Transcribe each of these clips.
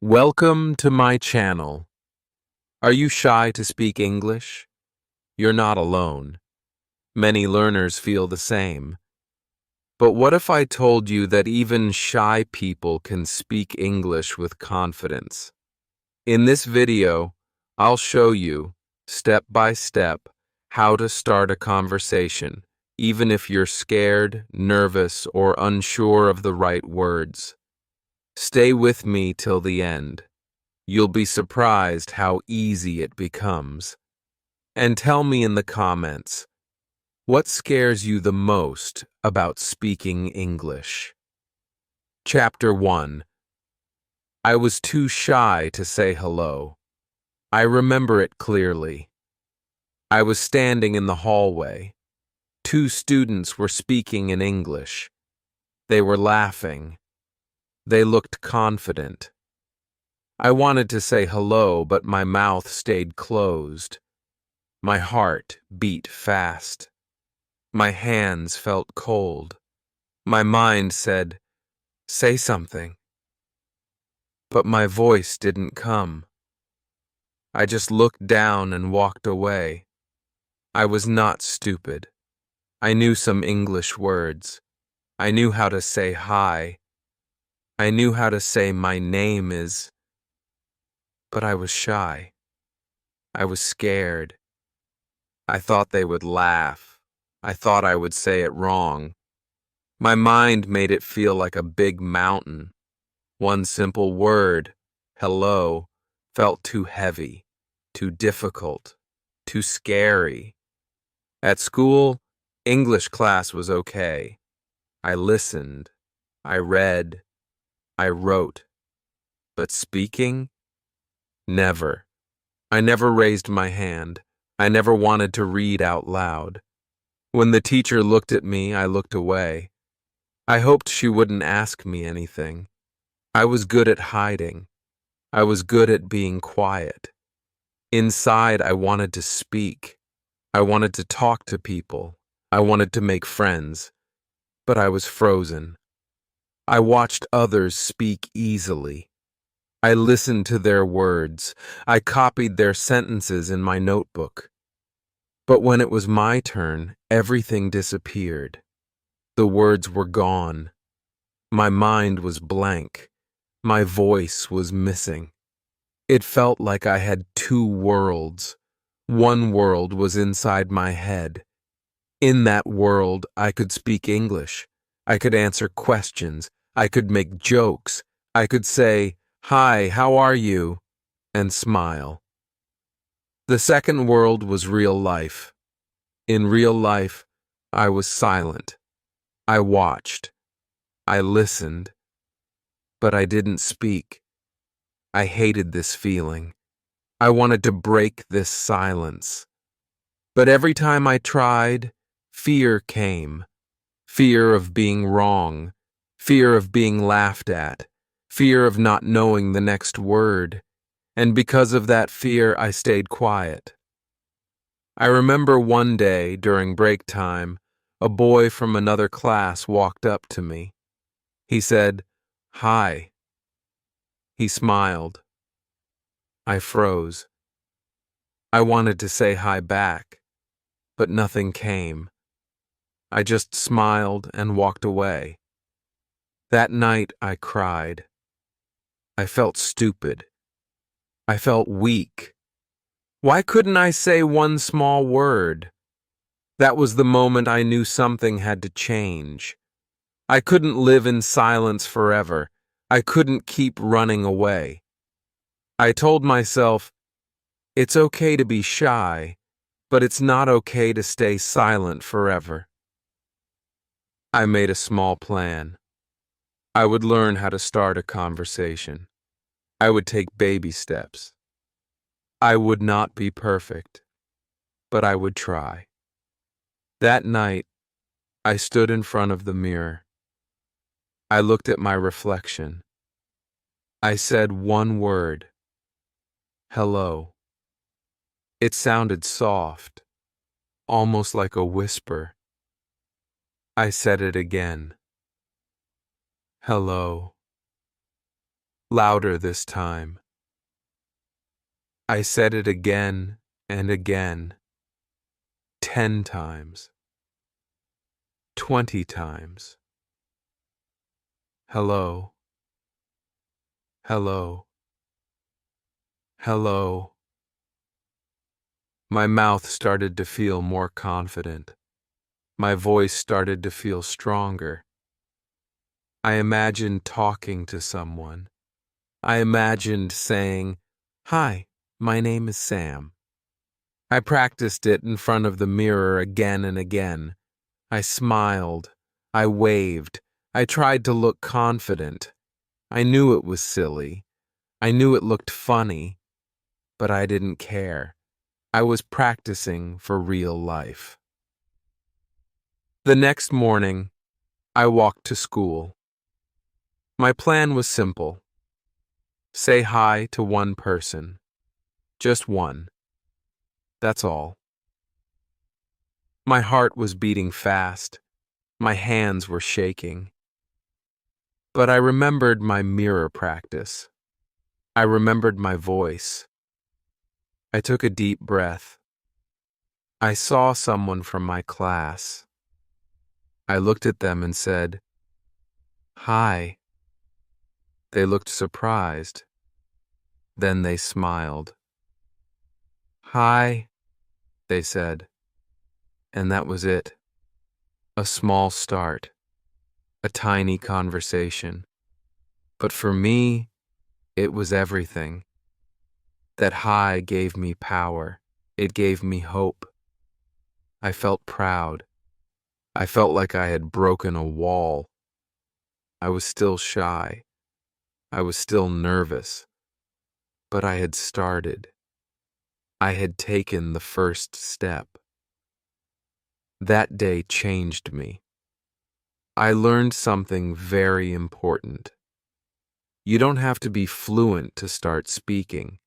Welcome to my channel. Are you shy to speak English? You're not alone. Many learners feel the same. But what if I told you that even shy people can speak English with confidence? In this video, I'll show you, step by step, how to start a conversation, even if you're scared, nervous, or unsure of the right words. Stay with me till the end. You'll be surprised how easy it becomes. And tell me in the comments, what scares you the most about speaking English? Chapter 1. I was too shy to say hello. I remember it clearly. I was standing in the hallway. Two students were speaking in English. They were laughing. They looked confident. I wanted to say hello, but my mouth stayed closed. My heart beat fast. My hands felt cold. My mind said, "Say something." But my voice didn't come. I just looked down and walked away. I was not stupid. I knew some English words. I knew how to say hi. I knew how to say my name is. But I was shy. I was scared. I thought they would laugh. I thought I would say it wrong. My mind made it feel like a big mountain. One simple word, hello, felt too heavy, too difficult, too scary. At school, English class was okay. I listened, I read, I wrote. But speaking? Never. I never raised my hand. I never wanted to read out loud. When the teacher looked at me, I looked away. I hoped she wouldn't ask me anything. I was good at hiding. I was good at being quiet. Inside, I wanted to speak. I wanted to talk to people. I wanted to make friends. But I was frozen. I watched others speak easily. I listened to their words. I copied their sentences in my notebook. But when it was my turn, everything disappeared. The words were gone. My mind was blank. My voice was missing. It felt like I had two worlds. One world was inside my head. In that world, I could speak English. I could answer questions. I could make jokes. I could say, "Hi, how are you?" and smile. The second world was real life. In real life, I was silent. I watched. I listened. But I didn't speak. I hated this feeling. I wanted to break this silence. But every time I tried, fear came. Fear of being wrong. Fear of being laughed at. Fear of not knowing the next word. And because of that fear, I stayed quiet. I remember one day, during break time, a boy from another class walked up to me. He said, "Hi." He smiled. I froze. I wanted to say hi back, but nothing came. I just smiled and walked away. That night I cried. I felt stupid. I felt weak. Why couldn't I say one small word? That was the moment I knew something had to change. I couldn't live in silence forever. I couldn't keep running away. I told myself, it's okay to be shy, but it's not okay to stay silent forever. I made a small plan. I would learn how to start a conversation. I would take baby steps. I would not be perfect, but I would try. That night, I stood in front of the mirror. I looked at my reflection. I said one word, hello. It sounded soft, almost like a whisper. I said it again. Hello. louder this time. I said it again and again, 10 times, 20 times. Hello, hello, hello. My mouth started to feel more confident. My voice started to feel stronger. I imagined talking to someone. I imagined saying, "Hi, my name is Sam." I practiced it in front of the mirror again and again. I smiled. I waved. I tried to look confident. I knew it was silly. I knew it looked funny, but I didn't care. I was practicing for real life. The next morning, I walked to school. My plan was simple. Say hi to one person. Just one. That's all. My heart was beating fast. My hands were shaking. But I remembered my mirror practice. I remembered my voice. I took a deep breath. I saw someone from my class. I looked at them and said, "Hi." They looked surprised. Then they smiled. "Hi," they said. And that was it. A small start. A tiny conversation. But for me, it was everything. That hi gave me power. It gave me hope. I felt proud. I felt like I had broken a wall. I was still shy. I was still nervous. But I had started. I had taken the first step. That day changed me. I learned something very important. You don't have to be fluent to start speaking.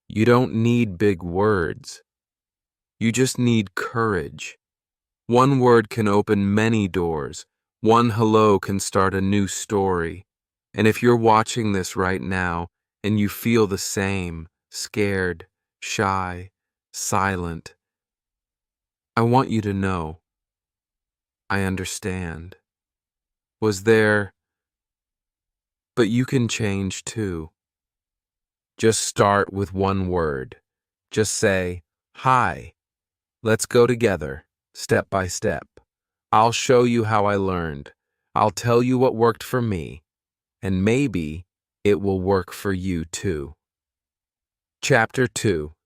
You don't need big words. You just need courage. One word can open many doors. One hello can start a new story. And if you're watching this right now and you feel the same, scared, shy, silent, I want you to know, I understand. Was there, but you can change too. Just start with one word. Just say, "Hi, let's go together, step by step. I'll show you how I learned. I'll tell you what worked for me, and maybe it will work for you too." Chapter 2.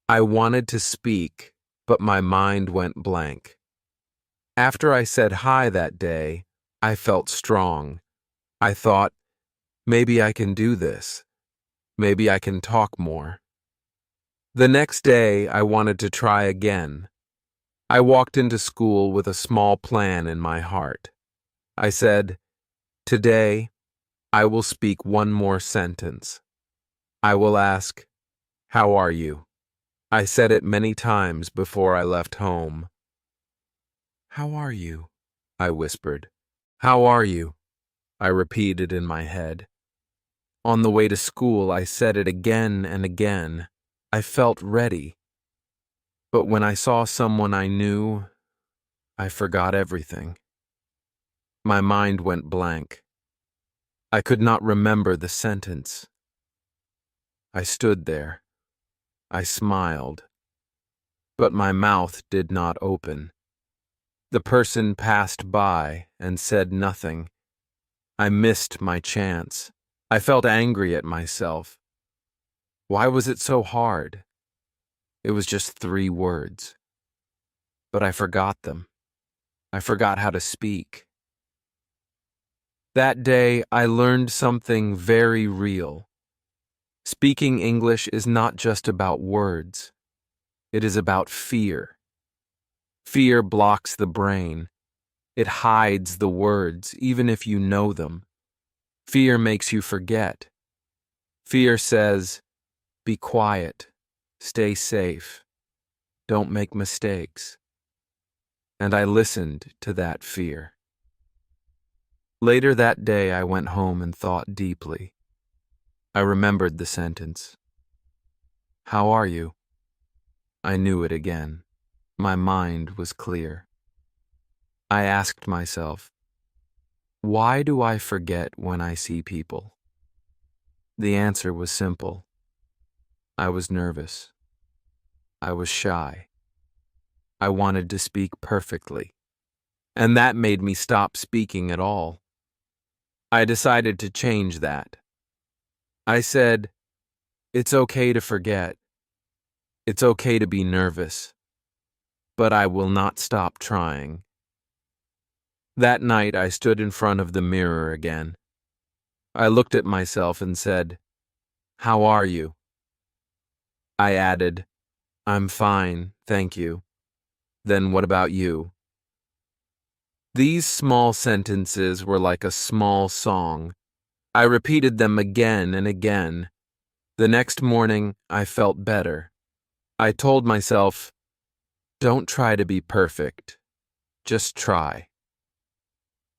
I wanted to speak, but my mind went blank. After I said hi that day, I felt strong. I thought, maybe I can do this. Maybe I can talk more. The next day, I wanted to try again. I walked into school with a small plan in my heart. I said, "Today, I will speak one more sentence. I will ask, 'How are you?'" I said it many times before I left home. "How are you?" I whispered. "How are you?" I repeated in my head. On the way to school, I said it again and again. I felt ready. But when I saw someone I knew, I forgot everything. My mind went blank. I could not remember the sentence. I stood there. I smiled. But my mouth did not open. The person passed by and said nothing. I missed my chance. I felt angry at myself. Why was it so hard? It was just 3 words. But I forgot them. I forgot how to speak. That day, I learned something very real. Speaking English is not just about words. It is about fear. Fear blocks the brain. It hides the words, even if you know them. Fear makes you forget. Fear says, "Be quiet, stay safe, don't make mistakes." And I listened to that fear. Later that day, I went home and thought deeply. I remembered the sentence. How are you? I knew it again. My mind was clear. I asked myself, why do I forget when I see people? The answer was simple. I was nervous. I was shy. I wanted to speak perfectly, and that made me stop speaking at all. I decided to change that. I said, it's okay to forget. It's okay to be nervous, but I will not stop trying. That night, I stood in front of the mirror again. I looked at myself and said, how are you? I added, I'm fine, thank you. Then what about you? These small sentences were like a small song. I repeated them again and again. The next morning, I felt better. I told myself, don't try to be perfect. Just try.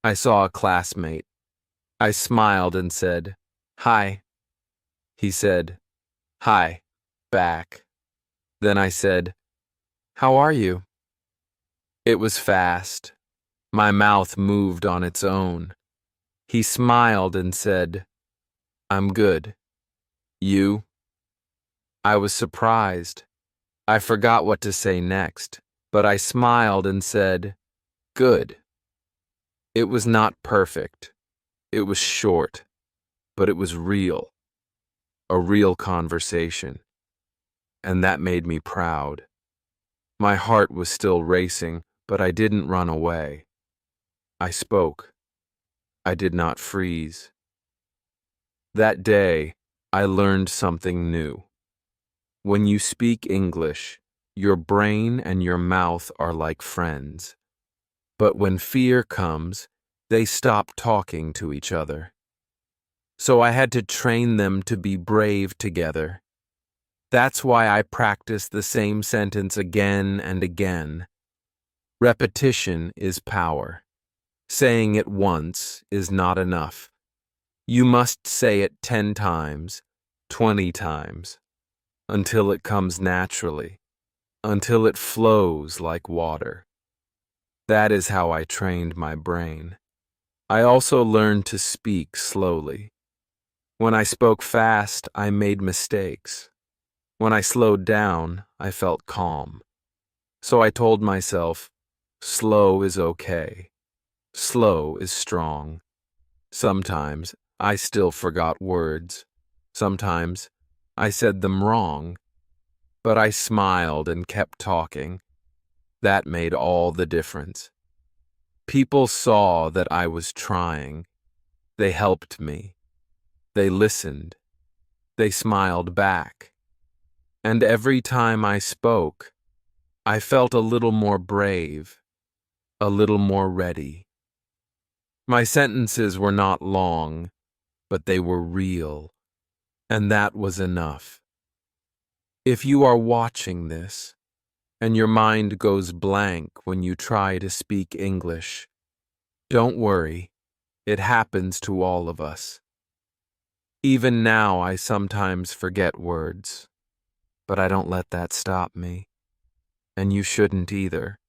I saw a classmate. I smiled and said, hi. He said, hi, back. Then I said, how are you? It was fast. My mouth moved on its own. He smiled and said, I'm good. You? I was surprised. I forgot what to say next, but I smiled and said, good. It was not perfect. It was short, but it was real. A real conversation. And that made me proud. My heart was still racing, but I didn't run away. I spoke. I did not freeze. That day, I learned something new. When you speak English, your brain and your mouth are like friends. But when fear comes, they stop talking to each other. So I had to train them to be brave together. That's why I practice the same sentence again and again. Repetition is power. Saying it once is not enough. You must say it 10 times, 20 times, until it comes naturally, until it flows like water. That is how I trained my brain. I also learned to speak slowly. When I spoke fast, I made mistakes. When I slowed down, I felt calm. So I told myself, slow is okay. Slow is strong. Sometimes I still forgot words. Sometimes I said them wrong. But I smiled and kept talking. That made all the difference. People saw that I was trying. They helped me. They listened. They smiled back. And every time I spoke, I felt a little more brave, a little more ready. My sentences were not long, but they were real, and that was enough. If you are watching this, and your mind goes blank when you try to speak English, don't worry, it happens to all of us. Even now, I sometimes forget words, but I don't let that stop me, and you shouldn't either.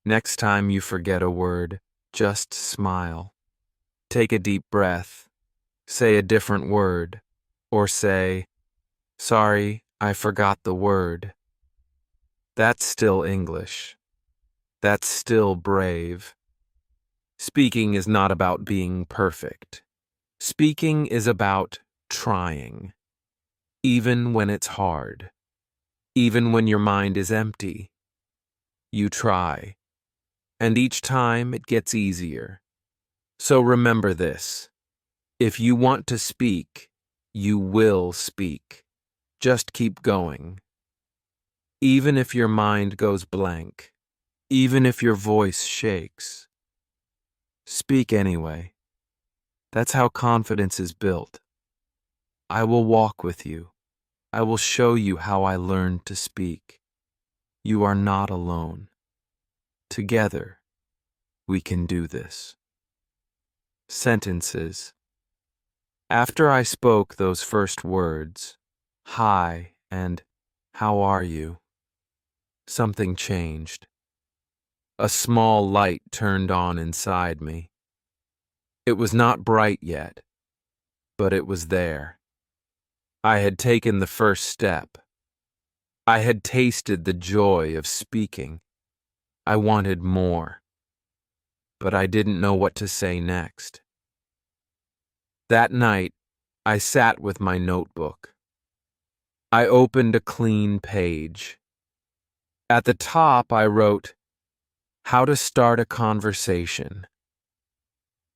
Next time you forget a word, just smile. Take a deep breath, say a different word, or say, sorry, I forgot the word. That's still English. That's still brave. Speaking is not about being perfect. Speaking is about trying. Even when it's hard. Even when your mind is empty. You try. And each time it gets easier. So remember this. If you want to speak, you will speak. Just keep going. Even if your mind goes blank. Even if your voice shakes. Speak anyway. That's how confidence is built. I will walk with you. I will show you how I learned to speak. You are not alone. Together, we can do this. Sentences. After I spoke those first words, hi and how are you, something changed. A small light turned on inside me. It was not bright yet, but it was there. I had taken the first step. I had tasted the joy of speaking. I wanted more, but I didn't know what to say next. That night, I sat with my notebook. I opened a clean page. At the top, I wrote, "How to start a conversation."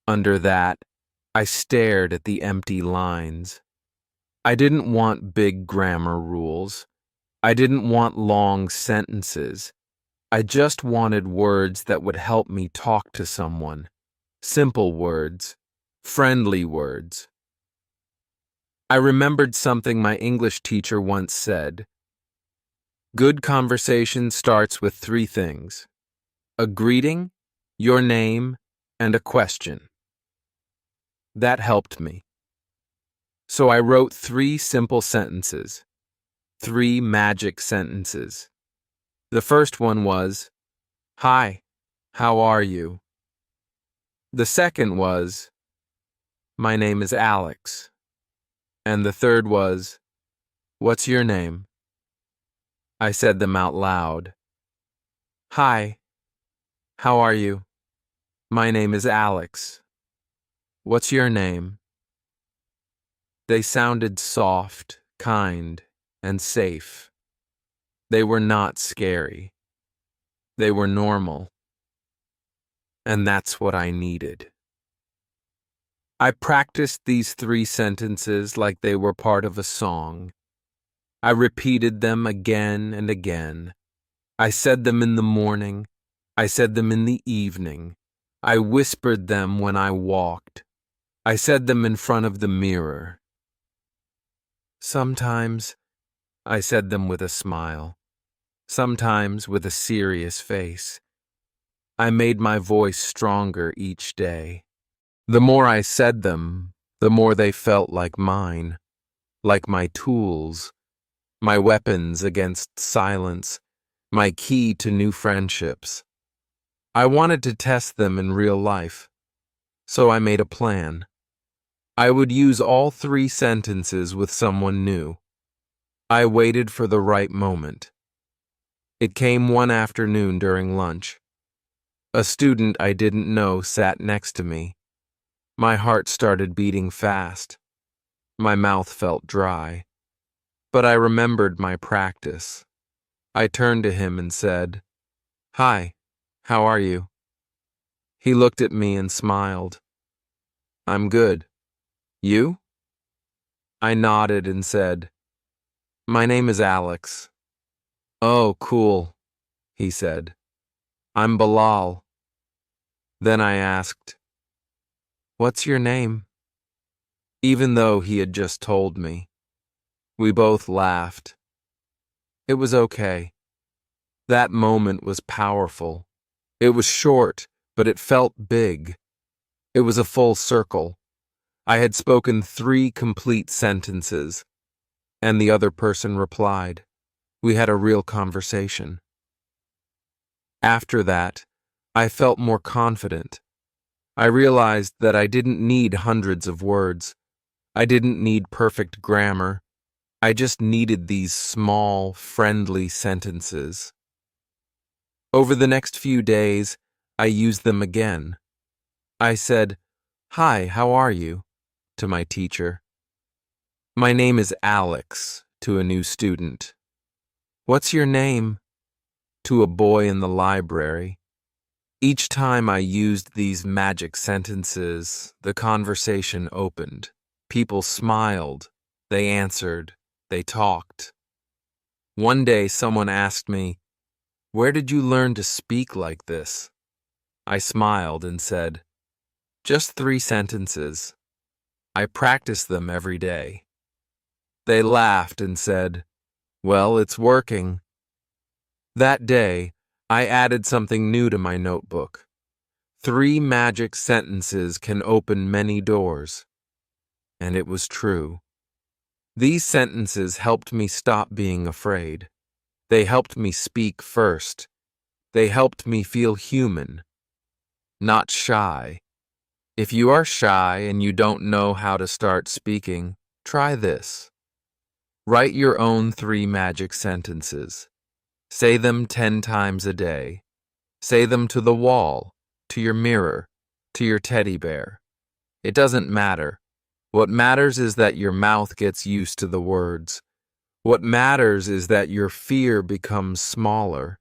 Under that, I stared at the empty lines. I didn't want big grammar rules. I didn't want long sentences. I just wanted words that would help me talk to someone. Simple words, friendly words. I remembered something my English teacher once said. Good conversation starts with three things: a greeting, your name, and a question. That helped me. So I wrote 3 simple sentences, 3 magic sentences. The first one was, "Hi, how are you?" The second was, "My name is Alex." And the third was, "What's your name?" I said them out loud. "Hi, how are you? My name is Alex. What's your name?" They sounded soft, kind, and safe. They were not scary. They were normal. And that's what I needed. I practiced these 3 sentences like they were part of a song. I repeated them again and again. I said them in the morning. I said them in the evening. I whispered them when I walked. I said them in front of the mirror. Sometimes I said them with a smile, sometimes with a serious face. I made my voice stronger each day. The more I said them, the more they felt like mine, like my tools, my weapons against silence, my key to new friendships. I wanted to test them in real life, so I made a plan. I would use all 3 sentences with someone new. I waited for the right moment. It came one afternoon during lunch. A student I didn't know sat next to me. My heart started beating fast. My mouth felt dry. But I remembered my practice. I turned to him and said, "Hi, how are you?" He looked at me and smiled. "I'm good. You?" I nodded and said, "My name is Alex." "Oh, cool," he said. "I'm Bilal." Then I asked, "What's your name?" Even though he had just told me. We both laughed. It was okay. That moment was powerful. It was short, but it felt big. It was a full circle. I had spoken 3 complete sentences, and the other person replied. We had a real conversation. After that, I felt more confident. I realized that I didn't need hundreds of words. I didn't need perfect grammar. I just needed these small, friendly sentences. Over the next few days, I used them again. I said, "Hi, how are you?" to my teacher. "My name is Alex," to a new student. "What's your name?" to a boy in the library. Each time I used these magic sentences, the conversation opened. People smiled, they answered, they talked. One day someone asked me, "Where did you learn to speak like this?" I smiled and said, "Just 3 sentences. I practice them every day." They laughed and said, "Well, it's working." That day, I added something new to my notebook. 3 magic sentences can open many doors. and it was true. These sentences helped me stop being afraid. They helped me speak first. They helped me feel human, not shy. If you are shy and you don't know how to start speaking, try this. Write your own 3 magic sentences. Say them 10 times a day. Say them to the wall, to your mirror, to your teddy bear. It doesn't matter. What matters is that your mouth gets used to the words. What matters is that your fear becomes smaller.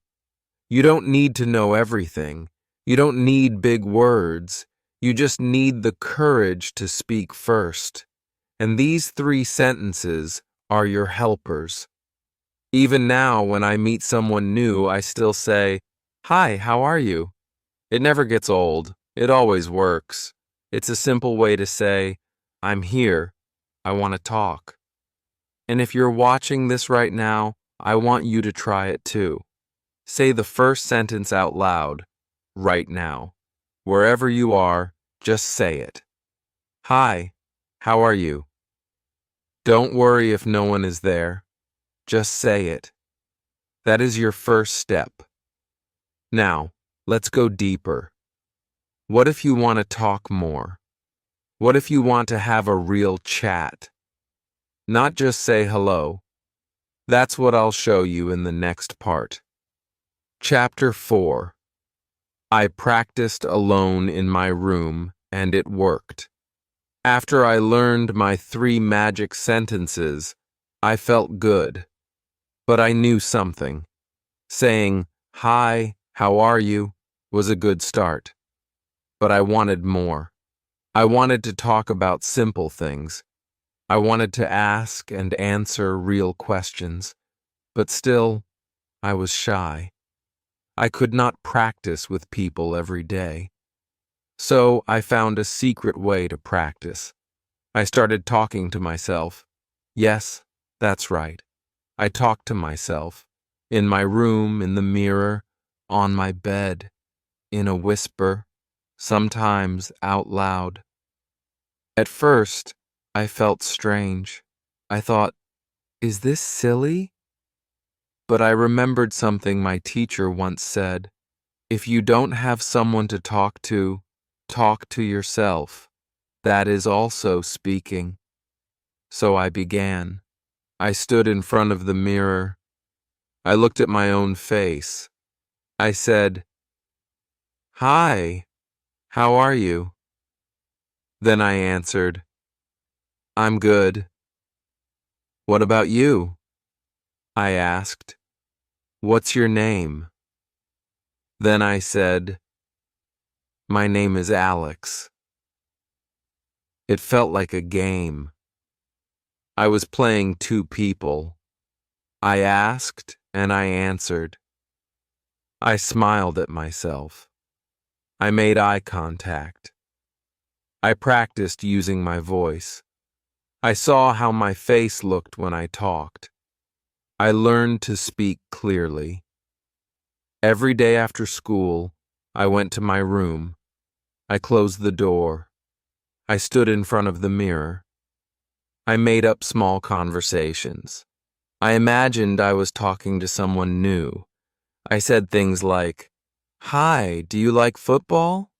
You don't need to know everything. You don't need big words. You just need the courage to speak first. And these 3 sentences are your helpers. Even now, when I meet someone new, I still say, "Hi, how are you?" It never gets old. It always works. It's a simple way to say, "I'm here. I want to talk." And if you're watching this right now, I want you to try it too. Say the first sentence out loud, right now. Wherever you are, just say it. "Hi, how are you?" Don't worry if no one is there. Just say it. That is your first step. Now, let's go deeper. What if you want to talk more? What if you want to have a real chat? Not just say hello. That's what I'll show you in the next part. Chapter 4. I practiced alone in my room, and it worked. After I learned my 3 magic sentences, I felt good. But I knew something. Saying, "Hi, how are you?" was a good start. But I wanted more. I wanted to talk about simple things. I wanted to ask and answer real questions. But still, I was shy. I could not practice with people every day. So I found a secret way to practice. I started talking to myself. Yes, that's right. I talked to myself. In my room, in the mirror, on my bed, in a whisper, sometimes out loud. At first, I felt strange. I thought, is this silly? But I remembered something my teacher once said. If you don't have someone to talk to yourself. That is also speaking. So I began. I stood in front of the mirror. I looked at my own face. I said, "Hi, how are you?" Then I answered, "I'm good." "What about you?" I asked. "What's your name?" Then I said, "My name is Alex." It felt like a game. I was playing 2 people. I asked and I answered. I smiled at myself. I made eye contact. I practiced using my voice. I saw how my face looked when I talked. I learned to speak clearly. Every day after school, I went to my room. I closed the door. I stood in front of the mirror. I made up small conversations. I imagined I was talking to someone new. I said things like, "Hi, do you like football?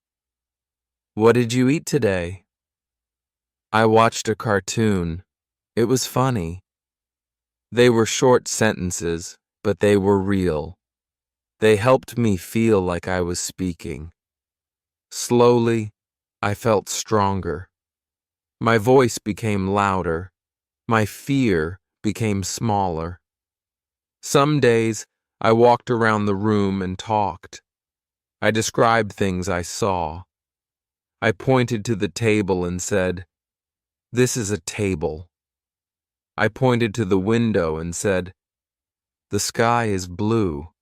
What did you eat today?" I watched a cartoon. It was funny. They were short sentences, but they were real. They helped me feel like I was speaking. Slowly, I felt stronger. My voice became louder. My fear became smaller. Some days, I walked around the room and talked. I described things I saw. I pointed to the table and said, "This is a table." I pointed to the window and said, "The sky is blue."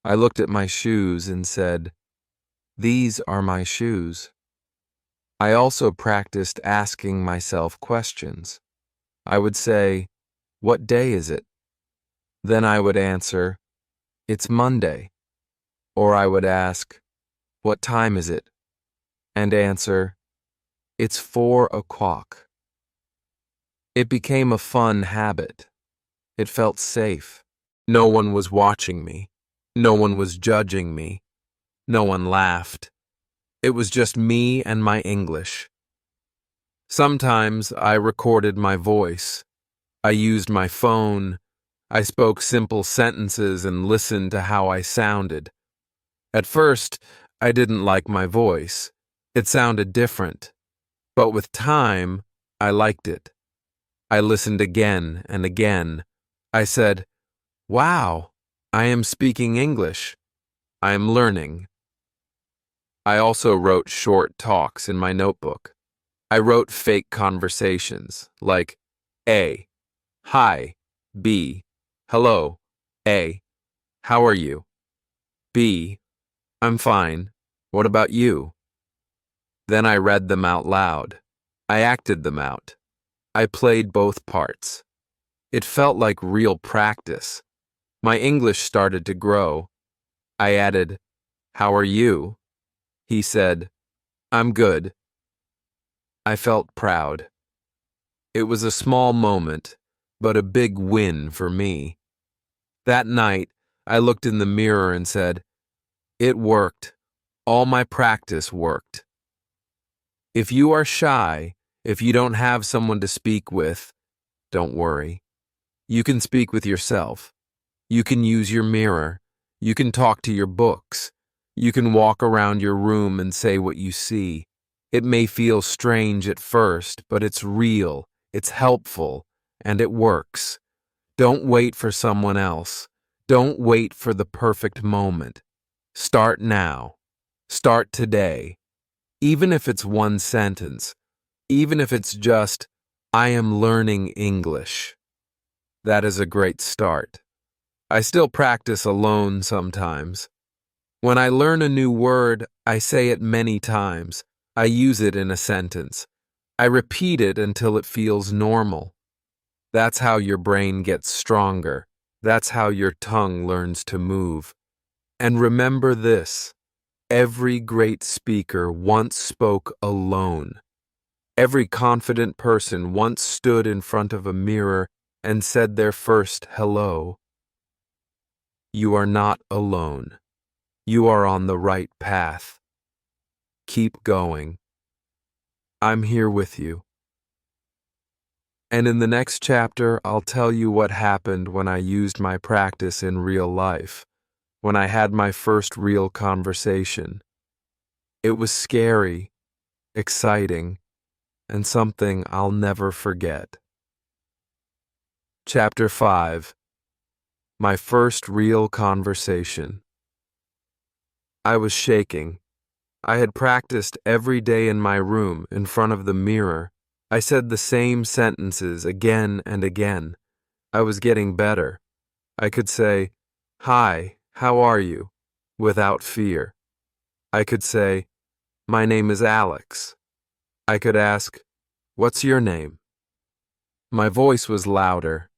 I looked at my shoes and said, "These are my shoes." I also practiced asking myself questions. I would say, "What day is it?" Then I would answer, "It's Monday." Or I would ask, "What time is it?" and answer, It's 4 o'clock. It became a fun habit. It felt safe. No one was watching me. No one was judging me. No one laughed. It was just me and my English. Sometimes I recorded my voice. I used my phone. I spoke simple sentences and listened to how I sounded. At first, I didn't like my voice. It sounded different. But with time, I liked it. I listened again and again. I said, "Wow, I am speaking English. I am learning." I also wrote short talks in my notebook. I wrote fake conversations like A, "Hi," B, "Hello," A, "How are you?" B, "I'm fine. What about you?" Then I read them out loud. I acted them out. I played both parts. It felt like real practice. My English started to grow. I added, "How are you?" He said, "I'm good." I felt proud. It was a small moment, but a big win for me. That night, I looked in the mirror and said, "It worked. All my practice worked." If you are shy, if you don't have someone to speak with, don't worry. You can speak with yourself. You can use your mirror. You can talk to your books. You can walk around your room and say what you see. It may feel strange at first, but it's real, it's helpful, and it works. Don't wait for someone else. Don't wait for the perfect moment. Start now. Start today. Even if it's one sentence, even if it's just, "I am learning English." That is a great start. I still practice alone sometimes. When I learn a new word, I say it many times. I use it in a sentence. I repeat it until it feels normal. That's how your brain gets stronger. That's how your tongue learns to move. And remember this: every great speaker once spoke alone. Every confident person once stood in front of a mirror and said their first hello. You are not alone. You are on the right path. Keep going. I'm here with you. And in the next chapter, I'll tell you what happened when I used my practice in real life, when I had my first real conversation. It was scary, exciting, and something I'll never forget. Chapter 5. My first real conversation. I was shaking. I had practiced every day in my room in front of the mirror. I said the same sentences again and again. I was getting better. I could say, "Hi, how are you?" without fear. I could say, "My name is Alex." I could ask, "What's your name?" My voice was louder.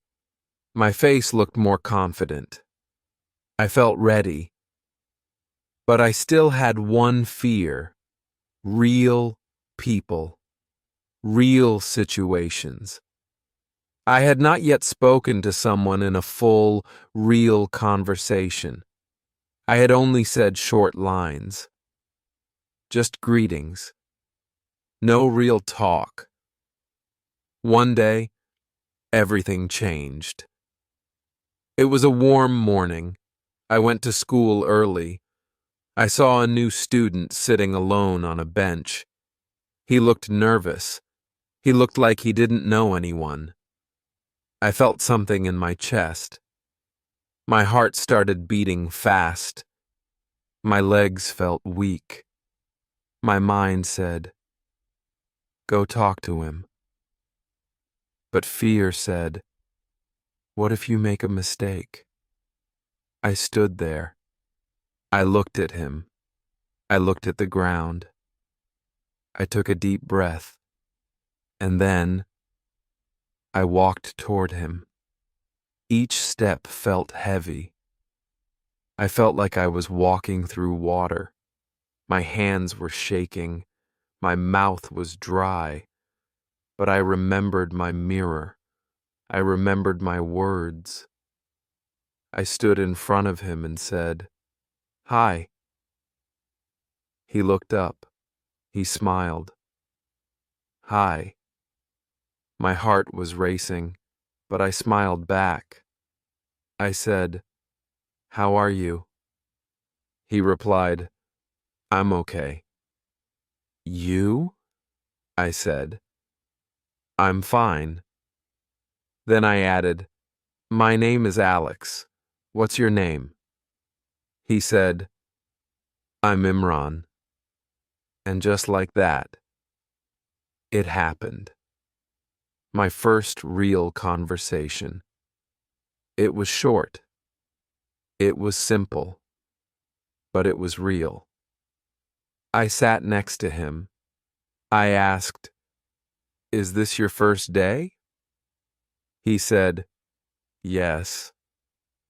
My face looked more confident. I felt ready. But I still had one fear: real people. Real situations. I had not yet spoken to someone in a full, real conversation. I had only said short lines. Just greetings. No real talk. One day, everything changed. It was a warm morning. I went to school early. I saw a new student sitting alone on a bench. He looked nervous. He looked like he didn't know anyone. I felt something in my chest. My heart started beating fast. My legs felt weak. My mind said, "Go talk to him." But fear said, "What if you make a mistake?" I stood there. I looked at him. I looked at the ground. I took a deep breath. And then I walked toward him. Each step felt heavy. I felt like I was walking through water. My hands were shaking. My mouth was dry, but I remembered my mirror. I remembered my words. I stood in front of him and said, "Hi." He looked up. He smiled. "Hi." My heart was racing, but I smiled back. I said, "How are you?" He replied, "I'm okay." "You?" I said. "I'm fine." Then I added, "My name is Alex. What's your name?" He said, "I'm Imran." And just like that, it happened. My first real conversation. It was short. It was simple. But it was real. I sat next to him. I asked, "Is this your first day?" He said, "Yes,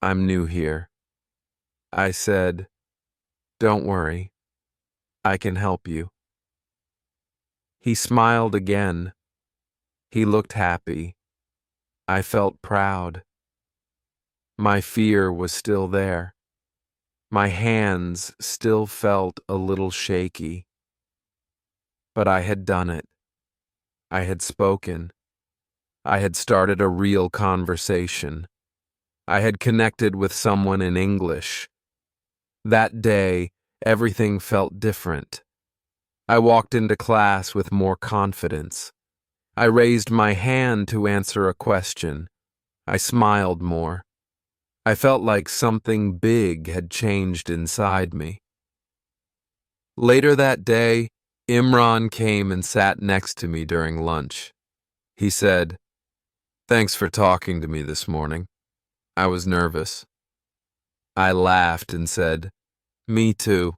I'm new here." I said, "Don't worry, I can help you." He smiled again. He looked happy. I felt proud. My fear was still there. My hands still felt a little shaky. But I had done it. I had spoken. I had started a real conversation. I had connected with someone in English. That day, everything felt different. I walked into class with more confidence. I raised my hand to answer a question. I smiled more. I felt like something big had changed inside me. Later that day, Imran came and sat next to me during lunch. He said, "Thanks for talking to me this morning. I was nervous." I laughed and said, "Me too."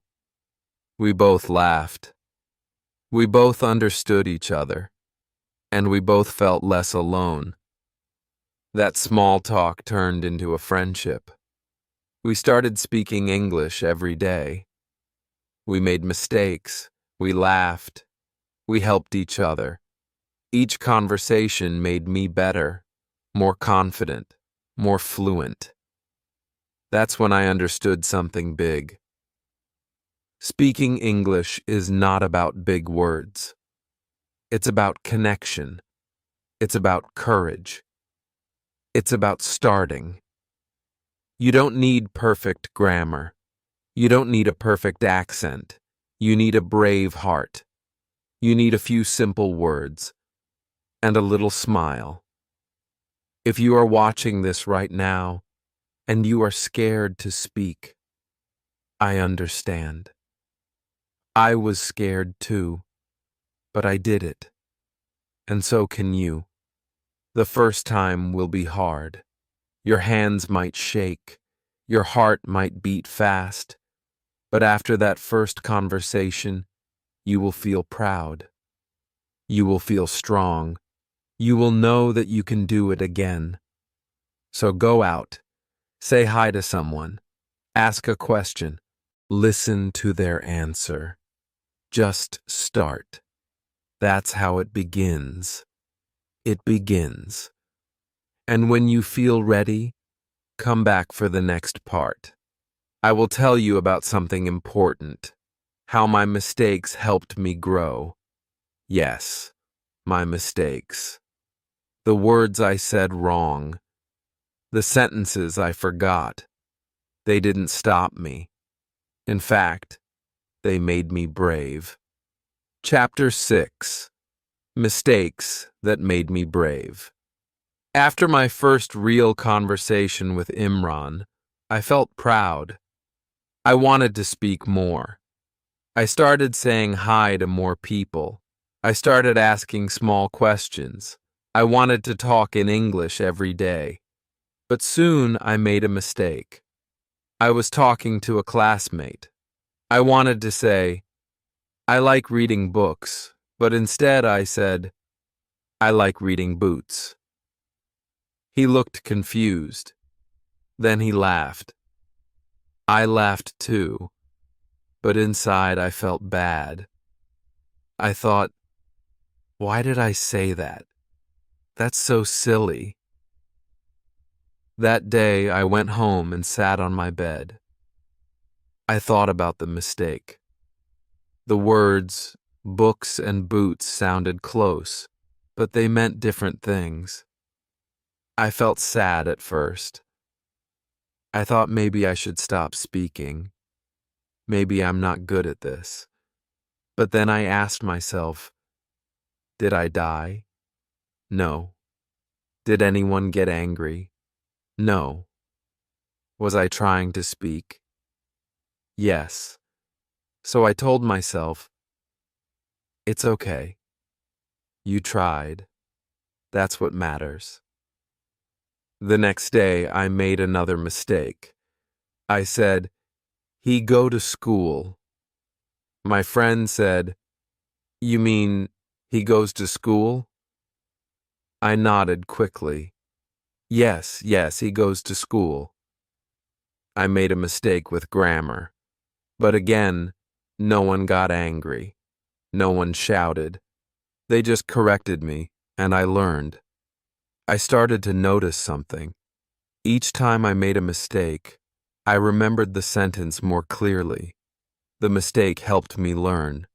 We both laughed. We both understood each other, and we both felt less alone. That small talk turned into a friendship. We started speaking English every day. We made mistakes. We laughed. We helped each other. Each conversation made me better, more confident, more fluent. That's when I understood something big. Speaking English is not about big words. It's about connection. It's about courage. It's about starting. You don't need perfect grammar. You don't need a perfect accent. You need a brave heart. You need a few simple words and a little smile. If you are watching this right now and you are scared to speak, I understand. I was scared too, but I did it. And so can you. The first time will be hard. Your hands might shake. Your heart might beat fast. But after that first conversation, you will feel proud. You will feel strong. You will know that you can do it again. So go out. Say hi to someone. Ask a question. Listen to their answer. Just start. That's how it begins. It begins. And when you feel ready, come back for the next part. I will tell you about something important. How my mistakes helped me grow. Yes, my mistakes. The words I said wrong. The sentences I forgot. They didn't stop me. In fact, they made me brave. Chapter 6. Mistakes that made me brave. After my first real conversation with Imran, I felt proud. I wanted to speak more. I started saying hi to more people. I started asking small questions. I wanted to talk in English every day. But soon I made a mistake. I was talking to a classmate. I wanted to say, "I like reading books," but instead I said, "I like reading boots." He looked confused. Then he laughed. I laughed too, but inside I felt bad. I thought, why did I say that? That's so silly. That day, I went home and sat on my bed. I thought about the mistake. The words, books and boots sounded close, but they meant different things. I felt sad at first. I thought maybe I should stop speaking. Maybe I'm not good at this. But then I asked myself, did I die? No. Did anyone get angry? No. Was I trying to speak? Yes. So I told myself, it's okay. You tried. That's what matters. The next day, I made another mistake. I said, he go to school. My friend said, you mean he goes to school? I nodded quickly. Yes, he goes to school. I made a mistake with grammar. But again, no one got angry. No one shouted. They just corrected me, and I learned. I started to notice something. Each time I made a mistake, I remembered the sentence more clearly. The mistake helped me learn.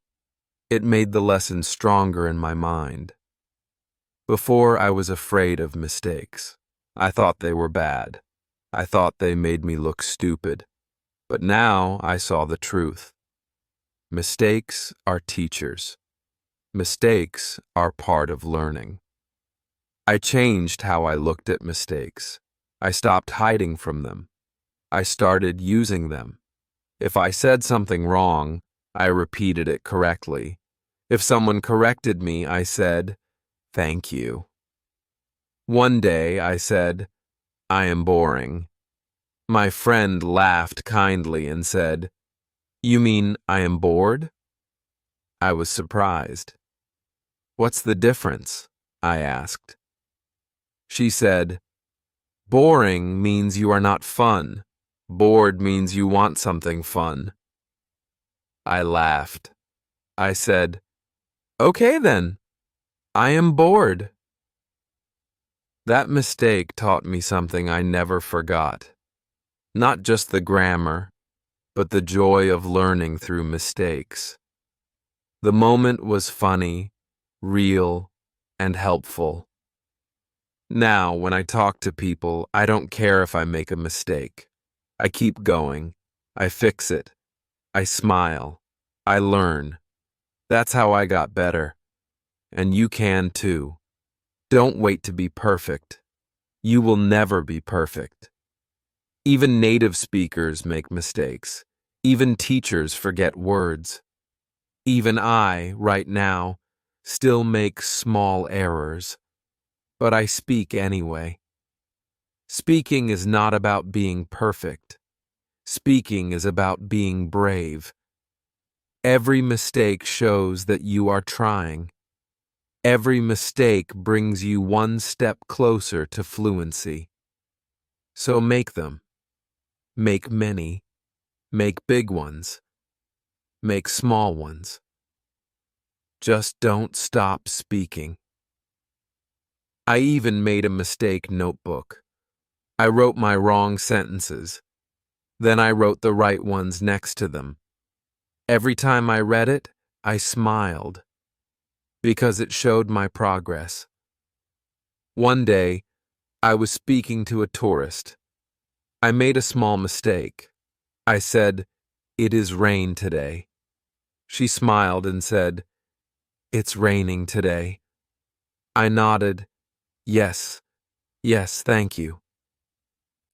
It made the lesson stronger in my mind. Before, I was afraid of mistakes. I thought they were bad. I thought they made me look stupid. But now I saw the truth. Mistakes are teachers. Mistakes are part of learning. I changed how I looked at mistakes. I stopped hiding from them. I started using them. If I said something wrong, I repeated it correctly. If someone corrected me, I said, thank you. One day I said, I am boring. My friend laughed kindly and said, you mean I am bored? I was surprised. What's the difference? I asked. She said, boring means you are not fun. Bored means you want something fun. I laughed. I said, okay then, I am bored. That mistake taught me something I never forgot. Not just the grammar, but the joy of learning through mistakes. The moment was funny, real, and helpful. Now, when I talk to people, I don't care if I make a mistake. I keep going. I fix it. I smile. I learn. That's how I got better. And you can too. Don't wait to be perfect. You will never be perfect. Even native speakers make mistakes. Even teachers forget words. Even I, right now, still make small errors. But I speak anyway. Speaking is not about being perfect. Speaking is about being brave. Every mistake shows that you are trying. Every mistake brings you one step closer to fluency. So make them. Make many. Make big ones. Make small ones. Just don't stop speaking. I even made a mistake notebook. I wrote my wrong sentences. Then I wrote the right ones next to them. Every time I read it, I smiled, because it showed my progress. One day, I was speaking to a tourist. I made a small mistake. I said, "It is rain today." She smiled and said, "It's raining today." I nodded, yes, thank you."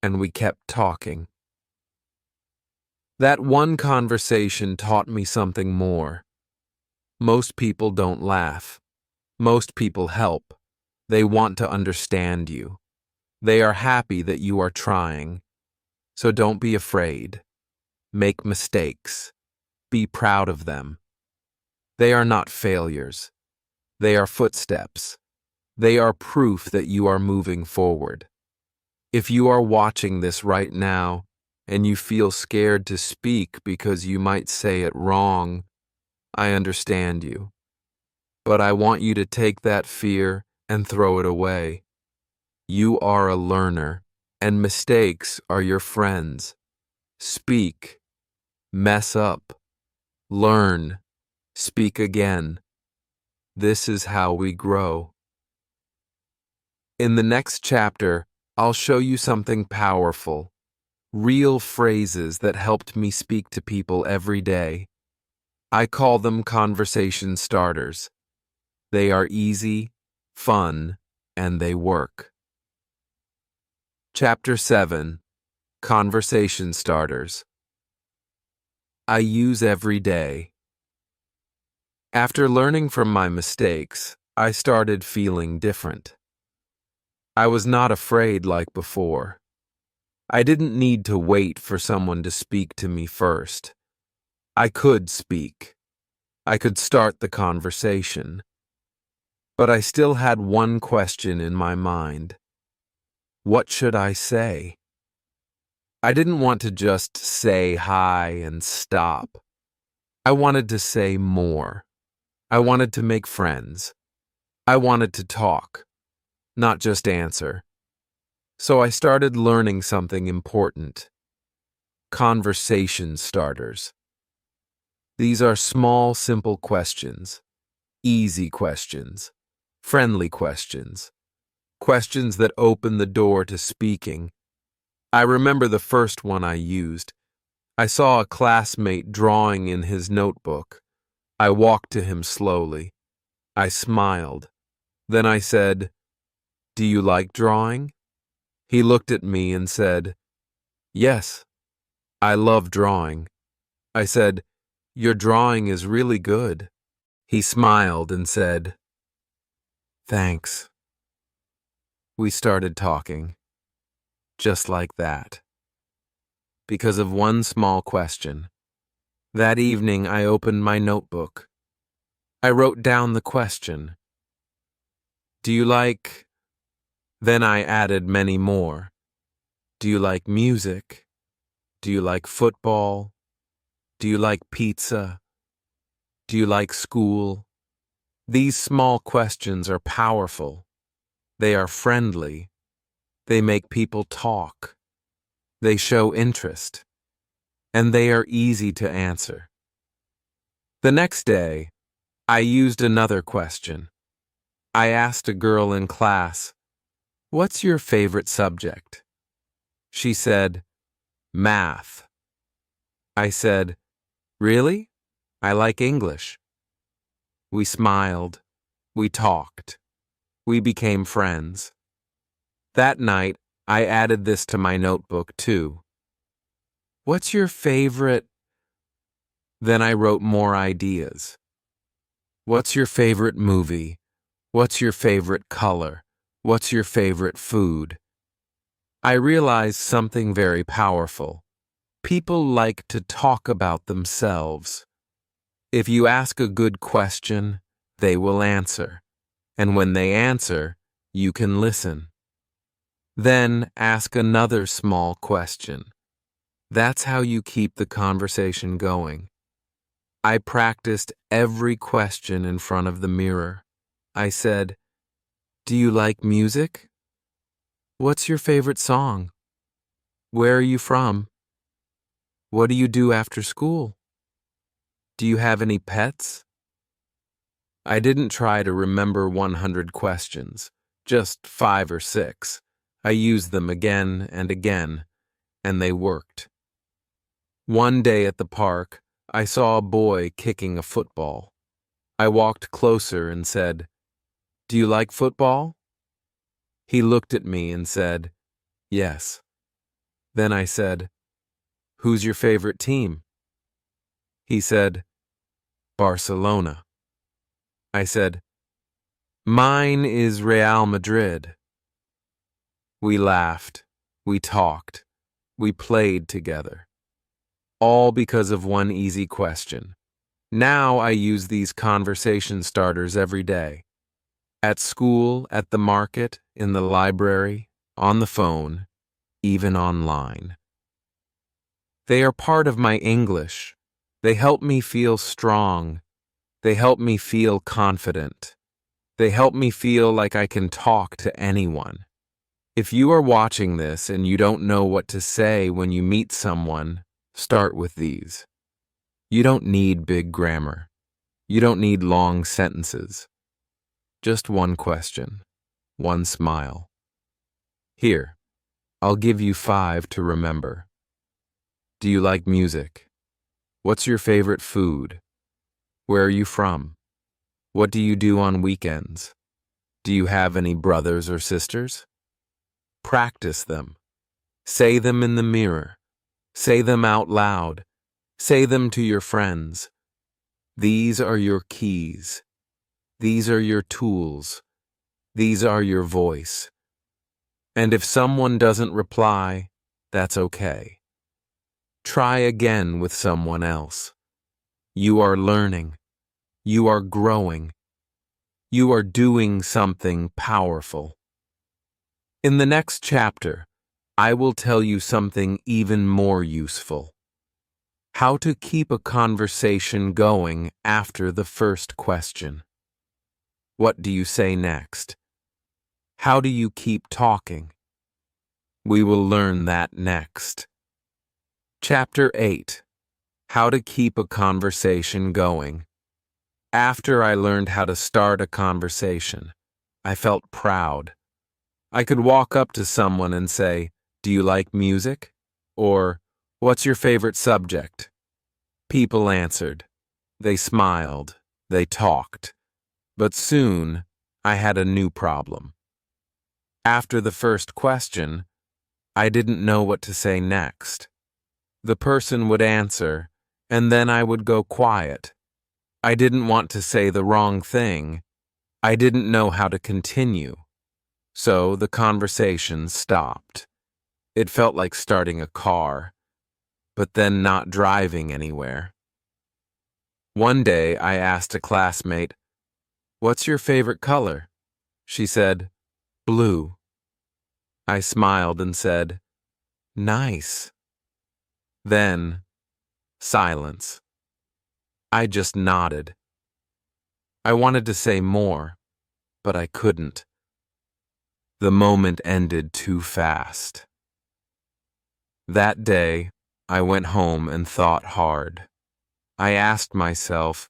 And we kept talking. That one conversation taught me something more. Most people don't laugh. Most people help. They want to understand you. They are happy that you are trying. So don't be afraid. Make mistakes. Be proud of them. They are not failures. They are footsteps. They are proof that you are moving forward. If you are watching this right now and you feel scared to speak because you might say it wrong, I understand you. But I want you to take that fear and throw it away. You are a learner, and mistakes are your friends. Speak, mess up, learn, speak again. This is how we grow. In the next chapter, I'll show you something powerful, real phrases that helped me speak to people every day. I call them conversation starters. They are easy, fun, and they work. Chapter 7, Conversation Starters. I use every day. After learning from my mistakes, I started feeling different. I was not afraid like before. I didn't need to wait for someone to speak to me first. I could speak. I could start the conversation. But I still had one question in my mind. What should I say? I didn't want to just say hi and stop. I wanted to say more. I wanted to make friends. I wanted to talk, not just answer. So I started learning something important. Conversation starters. These are small, simple questions, easy questions, friendly questions, questions that open the door to speaking. I remember the first one I used. I saw a classmate drawing in his notebook. I walked to him slowly. I smiled. Then I said, "Do you like drawing?" He looked at me and said, "Yes, I love drawing." I said, "Your drawing is really good." He smiled and said, "Thanks." We started talking, just like that, because of one small question. That evening, I opened my notebook. I wrote down the question. Do you like... Then I added many more. Do you like music? Do you like football? Do you like pizza? Do you like school? These small questions are powerful. They are friendly. They make people talk. They show interest. And they are easy to answer. The next day, I used another question. I asked a girl in class, "What's your favorite subject?" She said, "Math." I said, "Really? I like English." We smiled. We talked. We became friends. That night, I added this to my notebook too. "What's your favorite?" Then I wrote more ideas. What's your favorite movie? What's your favorite color? What's your favorite food? I realized something very powerful. People like to talk about themselves. If you ask a good question, they will answer. And when they answer, you can listen. Then ask another small question. That's how you keep the conversation going. I practiced every question in front of the mirror. I said, "Do you like music? What's your favorite song? Where are you from? What do you do after school? Do you have any pets?" I didn't try to remember 100 questions, just 5 or 6. I used them again and again, and they worked. One day at the park, I saw a boy kicking a football. I walked closer and said, "Do you like football?" He looked at me and said, "Yes." Then I said, "Who's your favorite team?" He said, "Barcelona." I said, "Mine is Real Madrid." We laughed, we talked, we played together, all because of one easy question. Now I use these conversation starters every day. At school, at the market, in the library, on the phone, even online. They are part of my English. They help me feel strong. They help me feel confident. They help me feel like I can talk to anyone. If you are watching this and you don't know what to say when you meet someone, start with these. You don't need big grammar. You don't need long sentences. Just one question, one smile. Here, I'll give you 5 to remember. Do you like music? What's your favorite food? Where are you from? What do you do on weekends? Do you have any brothers or sisters? Practice them. Say them in the mirror. Say them out loud. Say them to your friends. These are your keys. These are your tools. These are your voice. And if someone doesn't reply, that's okay. Try again with someone else. You are learning. You are growing. You are doing something powerful. In the next chapter, I will tell you something even more useful. How to keep a conversation going after the first question. What do you say next? How do you keep talking? We will learn that next. Chapter 8. How to keep a conversation going. After I learned how to start a conversation, I felt proud. I could walk up to someone and say, "Do you like music?" Or, "What's your favorite subject?" People answered. They smiled. They talked. But soon, I had a new problem. After the first question, I didn't know what to say next. The person would answer, and then I would go quiet. I didn't want to say the wrong thing. I didn't know how to continue. So the conversation stopped. It felt like starting a car, but then not driving anywhere. One day I asked a classmate, "What's your favorite color?" She said, "Blue." I smiled and said, "Nice." Then, silence. I just nodded. I wanted to say more, but I couldn't. The moment ended too fast. That day, I went home and thought hard. I asked myself,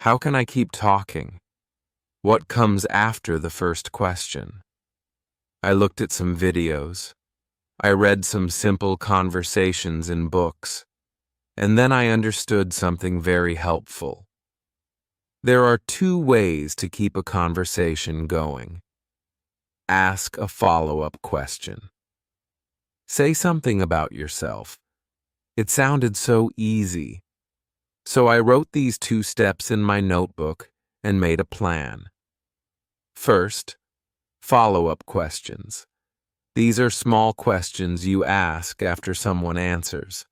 how can I keep talking? What comes after the first question? I looked at some videos. I read some simple conversations in books. And then I understood something very helpful. There are 2 ways to keep a conversation going. Ask a follow-up question. Say something about yourself. It sounded so easy. So I wrote these 2 steps in my notebook and made a plan. First, follow-up questions. These are small questions you ask after someone answers.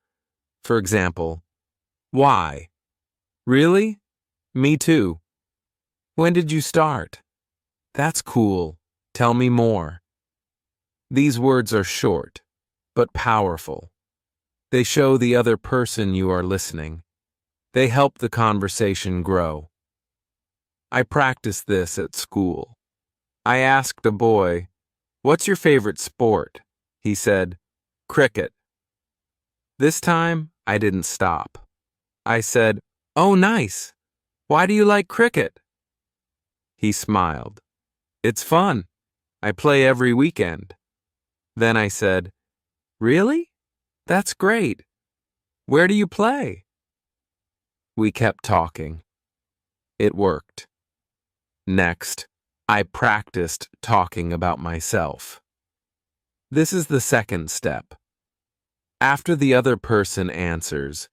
For example, why? Really? Me too. When did you start? That's cool. Tell me more. These words are short, but powerful. They show the other person you are listening. They help the conversation grow. I practiced this at school. I asked a boy, "What's your favorite sport?" He said, "Cricket." This time, I didn't stop. I said, "Oh, nice. Why do you like cricket?" He smiled. "It's fun. I play every weekend." Then I said, "Really? That's great. Where do you play?" We kept talking. It worked. Next, I practiced talking about myself. This is the second step. After the other person answers,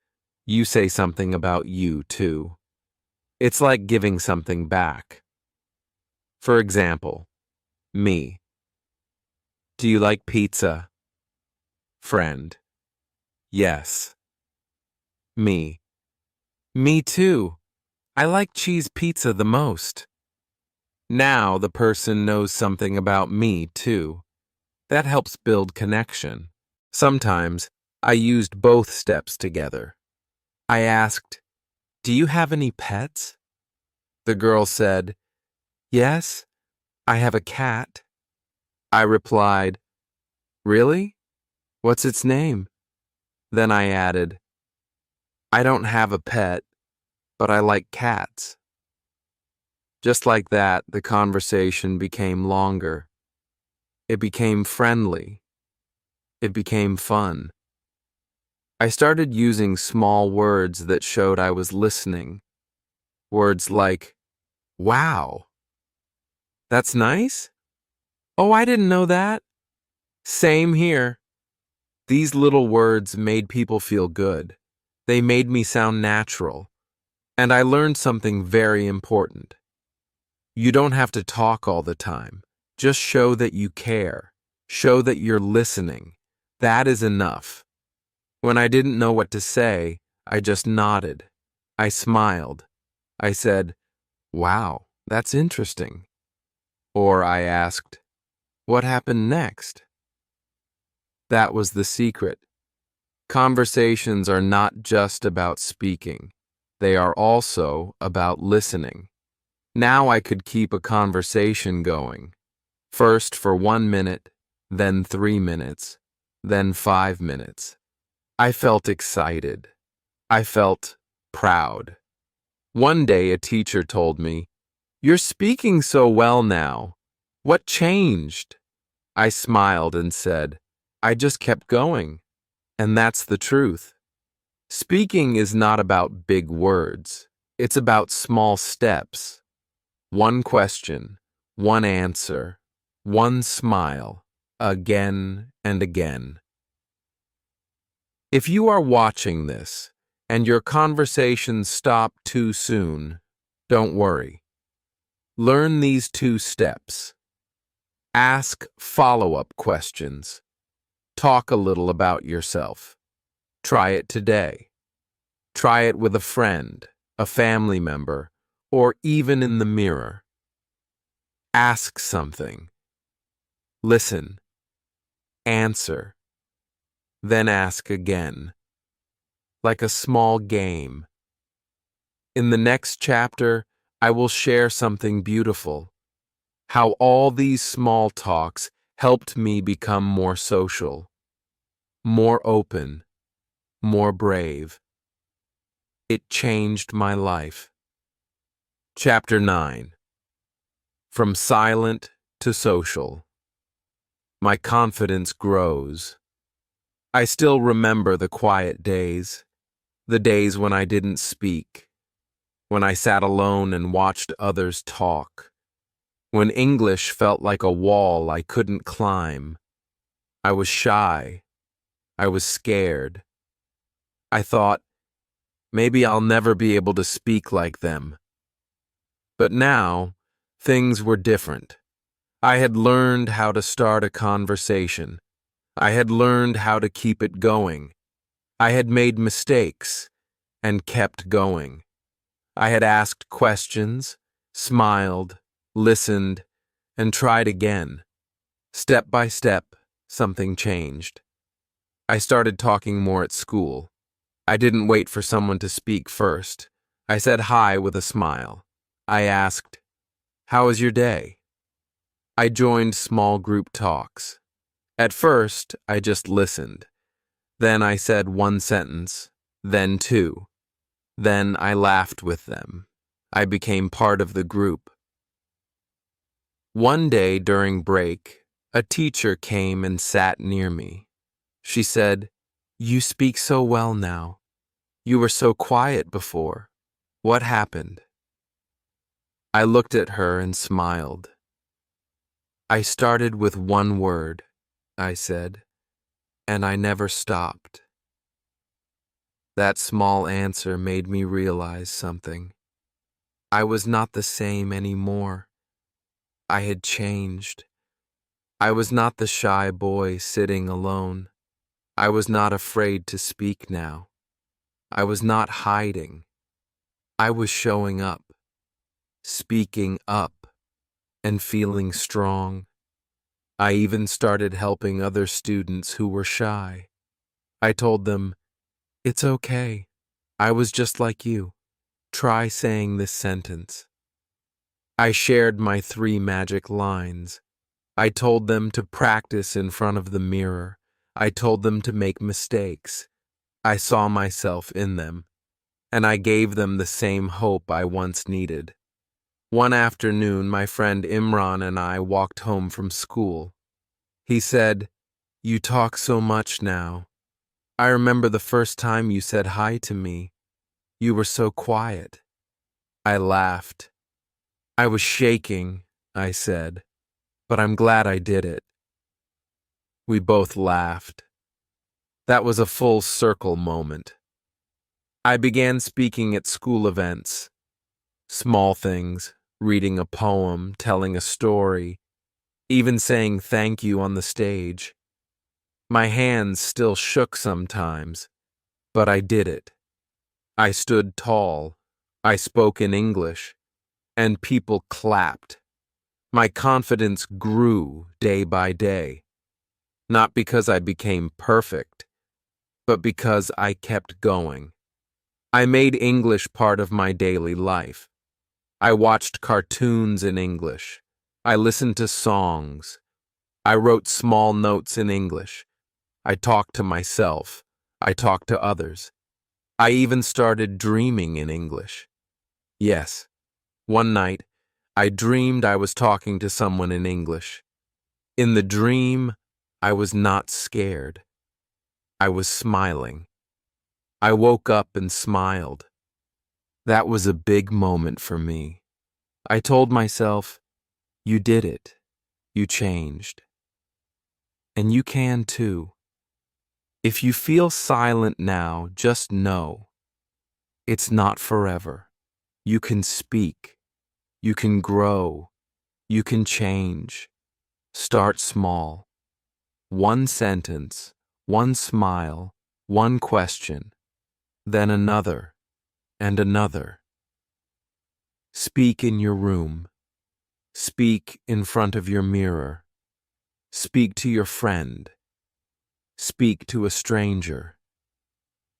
you say something about you too. It's like giving something back. For example, me. Do you like pizza? Friend. Yes. Me. Me too. I like cheese pizza the most. Now the person knows something about me too. That helps build connection. Sometimes I used both steps together. I asked, "Do you have any pets?" The girl said, "Yes, I have a cat." I replied, "Really? What's its name?" Then I added, "I don't have a pet, but I like cats." Just like that, the conversation became longer. It became friendly. It became fun. I started using small words that showed I was listening. Words like, "Wow, that's nice. Oh, I didn't know that." Same here. These little words made people feel good. They made me sound natural. And I learned something very important. You don't have to talk all the time. Just show that you care. Show that you're listening. That is enough. When I didn't know what to say, I just nodded. I smiled. I said, "Wow, that's interesting." Or I asked, "What happened next?" That was the secret. Conversations are not just about speaking. They are also about listening. Now I could keep a conversation going. First for 1 minute, then 3 minutes, then 5 minutes. I felt excited. I felt proud. One day a teacher told me, "You're speaking so well now. What changed?" I smiled and said, "I just kept going." And that's the truth. Speaking is not about big words. It's about small steps. One question, one answer, one smile, again and again. If you are watching this and your conversations stop too soon, don't worry. Learn these 2 steps. Ask follow-up questions. Talk a little about yourself. Try it today. Try it with a friend, a family member, or even in the mirror. Ask something. Listen. Answer. Then ask again. Like a small game. In the next chapter, I will share something beautiful. How all these small talks helped me become more social, more open, more brave. It changed my life. Chapter 9. From silent to social. My confidence grows. I still remember the quiet days, the days when I didn't speak, when I sat alone and watched others talk, when English felt like a wall I couldn't climb. I was shy. I was scared. I thought, maybe I'll never be able to speak like them. But now, things were different. I had learned how to start a conversation. I had learned how to keep it going. I had made mistakes and kept going. I had asked questions, smiled, listened, and tried again. Step by step, something changed. I started talking more at school. I didn't wait for someone to speak first. I said hi with a smile. I asked, "How was your day?" I joined small group talks. At first, I just listened. Then I said one sentence, then two. Then I laughed with them. I became part of the group. One day during break, a teacher came and sat near me. She said, "You speak so well now. You were so quiet before. What happened?" I looked at her and smiled. "I started with one word," I said, "and I never stopped." That small answer made me realize something. I was not the same anymore. I had changed. I was not the shy boy sitting alone. I was not afraid to speak now. I was not hiding. I was showing up, speaking up, and feeling strong. I even started helping other students who were shy. I told them, "It's okay. I was just like you. Try saying this sentence." I shared my 3 magic lines. I told them to practice in front of the mirror. I told them to make mistakes. I saw myself in them, and I gave them the same hope I once needed. One afternoon, my friend Imran and I walked home from school. He said, "You talk so much now. I remember the first time you said hi to me. You were so quiet." I laughed. "I was shaking," I said, "but I'm glad I did it." We both laughed. That was a full circle moment. I began speaking at school events. Small things, reading a poem, telling a story, even saying thank you on the stage. My hands still shook sometimes, but I did it. I stood tall. I spoke in English, and people clapped. My confidence grew day by day, not because I became perfect, but because I kept going. I made English part of my daily life. I watched cartoons in English. I listened to songs. I wrote small notes in English. I talked to myself. I talked to others. I even started dreaming in English. Yes, one night, I dreamed I was talking to someone in English. In the dream, I was not scared. I was smiling. I woke up and smiled. That was a big moment for me. I told myself, "You did it. You changed. And you can too." If you feel silent now, just know it's not forever. You can speak. You can grow. You can change. Start small. One sentence, one smile, one question, then another and another. Speak in your room. Speak in front of your mirror. Speak to your friend. Speak to a stranger.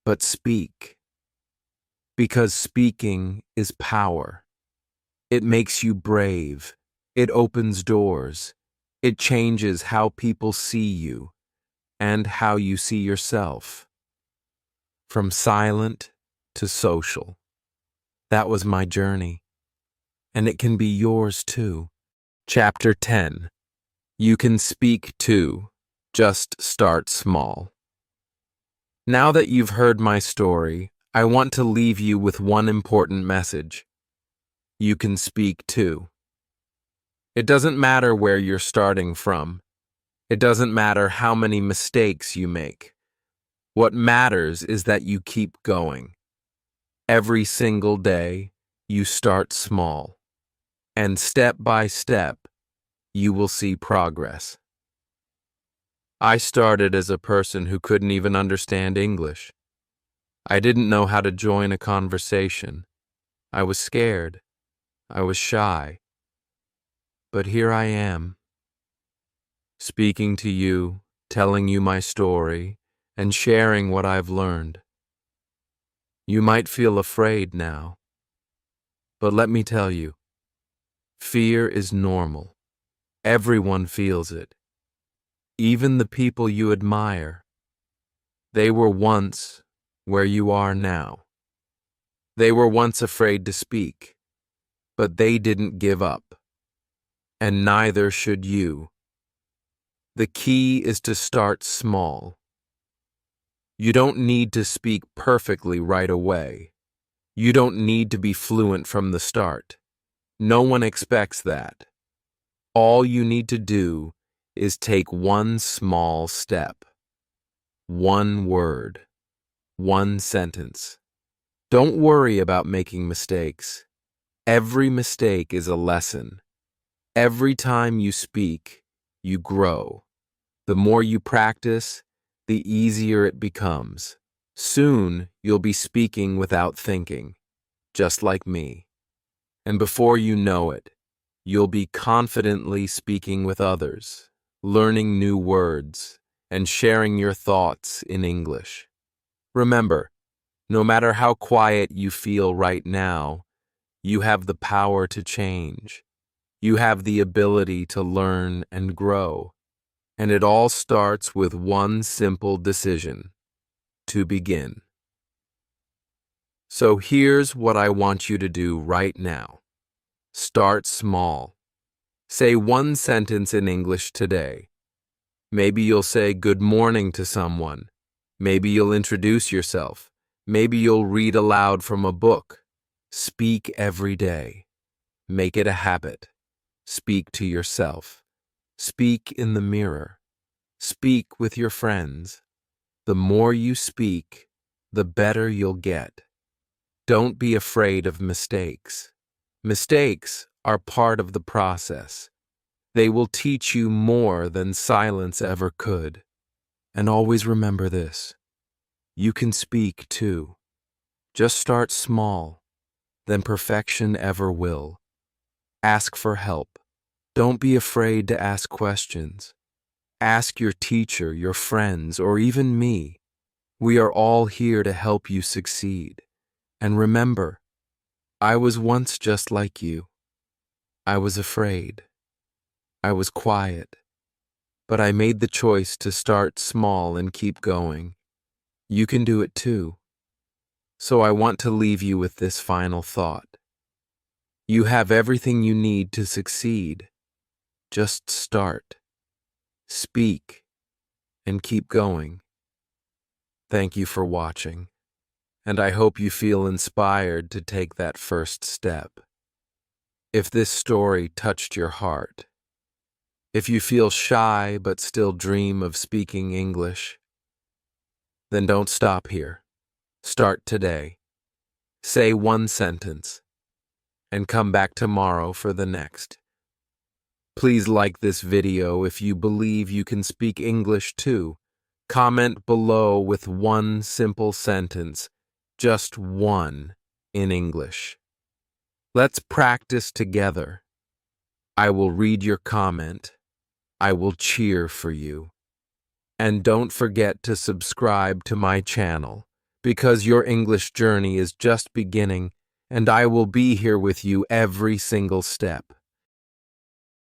But speak. Because speaking is power. It makes you brave. It opens doors. It changes how people see you and how you see yourself. From silent to social. That was my journey. And it can be yours too. Chapter 10. You can speak too. Just start small. Now that you've heard my story, I want to leave you with one important message. You can speak too. It doesn't matter where you're starting from. It doesn't matter how many mistakes you make. What matters is that you keep going. Every single day, you start small. And step by step, you will see progress. I started as a person who couldn't even understand English. I didn't know how to join a conversation. I was scared. I was shy. But here I am, speaking to you, telling you my story, and sharing what I've learned. You might feel afraid now, but let me tell you, fear is normal. Everyone feels it. Even the people you admire. They were once where you are now. They were once afraid to speak, but they didn't give up. And neither should you. The key is to start small. You don't need to speak perfectly right away. You don't need to be fluent from the start. No one expects that. All you need to do is take one small step. One word. One sentence. Don't worry about making mistakes. Every mistake is a lesson. Every time you speak, you grow. The more you practice, the easier it becomes. Soon, you'll be speaking without thinking, just like me. And before you know it, you'll be confidently speaking with others, learning new words, and sharing your thoughts in English. Remember, no matter how quiet you feel right now, you have the power to change. You have the ability to learn and grow, and it all starts with one simple decision: to begin. So here's what I want you to do right now. Start small. Say one sentence in English today. Maybe you'll say good morning to someone. Maybe you'll introduce yourself. Maybe you'll read aloud from a book. Speak every day. Make it a habit. Speak to yourself. Speak in the mirror. Speak with your friends. The more you speak, the better you'll get. Don't be afraid of mistakes. Mistakes are part of the process. They will teach you more than silence ever could. And always remember this: you can speak too. Just start small, then perfection ever will. Ask for help. Don't be afraid to ask questions. Ask your teacher, your friends, or even me. We are all here to help you succeed. And remember, I was once just like you. I was afraid. I was quiet. But I made the choice to start small and keep going. You can do it too. So I want to leave you with this final thought. You have everything you need to succeed. Just start. Speak. And keep going. Thank you for watching, and I hope you feel inspired to take that first step. If this story touched your heart, if you feel shy but still dream of speaking English, then don't stop here. Start today. Say one sentence, and come back tomorrow for the next. Please like this video if you believe you can speak English too. Comment below with one simple sentence, just one, in English. Let's practice together. I will read your comment. I will cheer for you. And don't forget to subscribe to my channel, because your English journey is just beginning, and I will be here with you every single step.